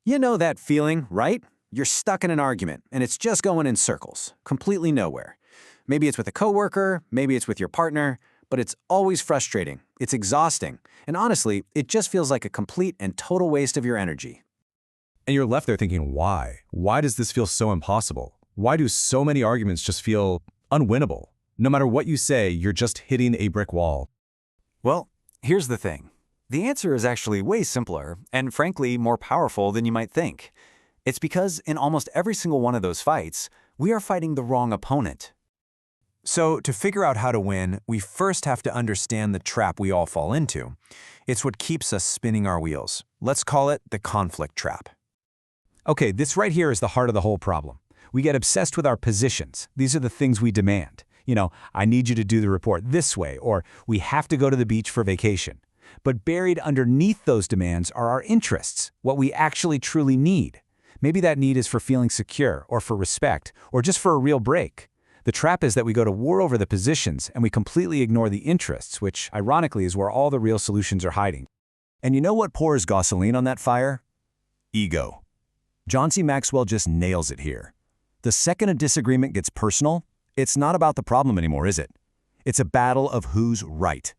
You know that feeling, right? You're stuck in an argument, and it's just going in circles, completely nowhere. Maybe it's with a coworker, maybe it's with your partner, but it's always frustrating, it's exhausting, and honestly, it just feels like a complete and total waste of your energy. And you're left there thinking, why? Why does this feel so impossible? Why do so many arguments just feel unwinnable? No matter what you say, you're just hitting a brick wall. Well, here's the thing. The answer is actually way simpler and frankly more powerful than you might think. It's because in almost every single one of those fights, we are fighting the wrong opponent. So, to figure out how to win, we first have to understand the trap we all fall into. It's what keeps us spinning our wheels. Let's call it the conflict trap. Okay, this right here is the heart of the whole problem. We get obsessed with our positions. These are the things we demand. I need you to do the report this way, or we have to go to the beach for vacation. But buried underneath those demands are our interests, what we actually truly need. Maybe that need is for feeling secure, or for respect, or just for a real break. The trap is that we go to war over the positions and we completely ignore the interests, which, ironically, is where all the real solutions are hiding. And you know what pours gasoline on that fire? Ego. John C. Maxwell just nails it here. The second a disagreement gets personal, it's not about the problem anymore, is it? It's a battle of who's right.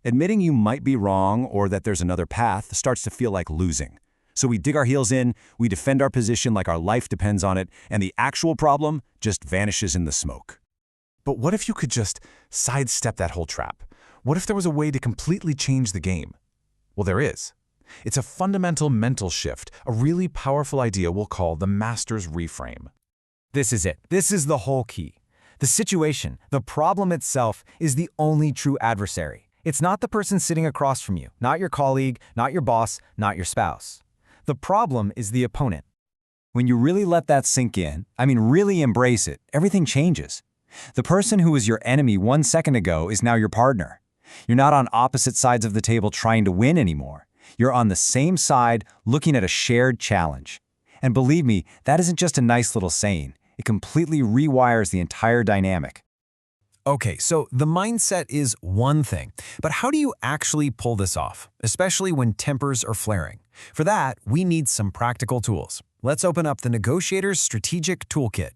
Admitting you might be wrong or that there's another path starts to feel like losing. So we dig our heels in, we defend our position like our life depends on it, and the actual problem just vanishes in the smoke. But what if you could just sidestep that whole trap? What if there was a way to completely change the game? Well, there is. It's a fundamental mental shift, a really powerful idea we'll call the master's reframe. This is it. This is the whole key. The situation, the problem itself, is the only true adversary. It's not the person sitting across from you, not your colleague, not your boss, not your spouse. The problem is the opponent. When you really let that sink in, really embrace it, everything changes. The person who was your enemy 1 second ago is now your partner. You're not on opposite sides of the table trying to win anymore. You're on the same side looking at a shared challenge. And believe me, that isn't just a nice little saying. It completely rewires the entire dynamic. Okay, so the mindset is one thing, but how do you actually pull this off, especially when tempers are flaring? For that, we need some practical tools. Let's open up the Negotiator's Strategic Toolkit.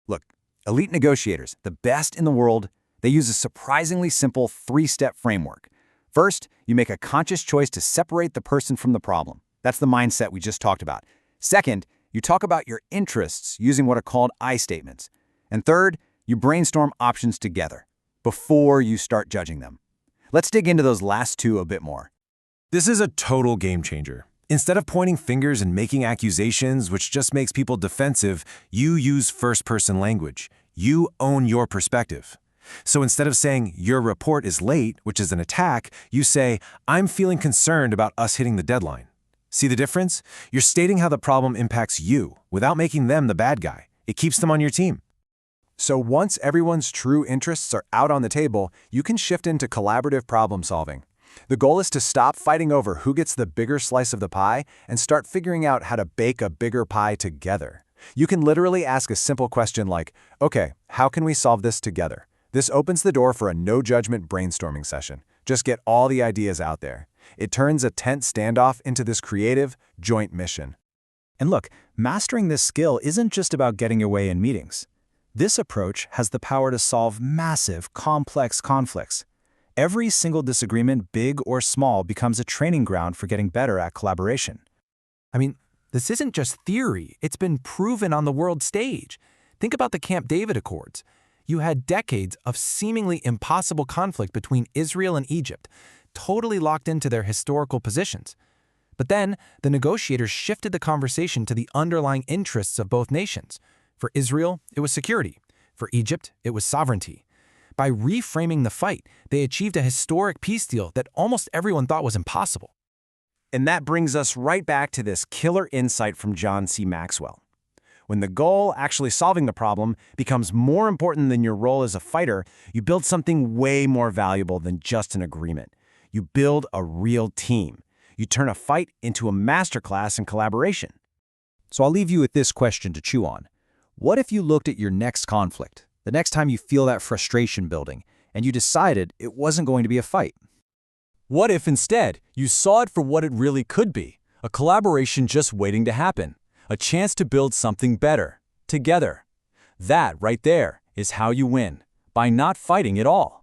Look, elite negotiators, the best in the world, they use a surprisingly simple 3-step framework. First, you make a conscious choice to separate the person from the problem. That's the mindset we just talked about. Second, you talk about your interests using what are called I statements. And third, you brainstorm options together before you start judging them. Let's dig into those last two a bit more. This is a total game changer. Instead of pointing fingers and making accusations, which just makes people defensive, you use first-person language. You own your perspective. So instead of saying, your report is late, which is an attack, you say, I'm feeling concerned about us hitting the deadline. See the difference? You're stating how the problem impacts you without making them the bad guy. It keeps them on your team. So once everyone's true interests are out on the table, you can shift into collaborative problem solving. The goal is to stop fighting over who gets the bigger slice of the pie and start figuring out how to bake a bigger pie together. You can literally ask a simple question like, okay, how can we solve this together? This opens the door for a no-judgment brainstorming session. Just get all the ideas out there. It turns a tense standoff into this creative, joint mission. And look, mastering this skill isn't just about getting your way in meetings. This approach has the power to solve massive, complex conflicts. Every single disagreement, big or small, becomes a training ground for getting better at collaboration. This isn't just theory. It's been proven on the world stage. Think about the Camp David Accords. You had decades of seemingly impossible conflict between Israel and Egypt, totally locked into their historical positions. But then, the negotiators shifted the conversation to the underlying interests of both nations. For Israel, it was security. For Egypt, it was sovereignty. By reframing the fight, they achieved a historic peace deal that almost everyone thought was impossible. And that brings us right back to this killer insight from John C. Maxwell. When the goal, actually solving the problem, becomes more important than your role as a fighter, you build something way more valuable than just an agreement. You build a real team. You turn a fight into a masterclass in collaboration. So I'll leave you with this question to chew on. What if you looked at your next conflict, the next time you feel that frustration building, and you decided it wasn't going to be a fight? What if instead you saw it for what it really could be? A collaboration just waiting to happen. A chance to build something better, together. That right there is how you win, by not fighting at all.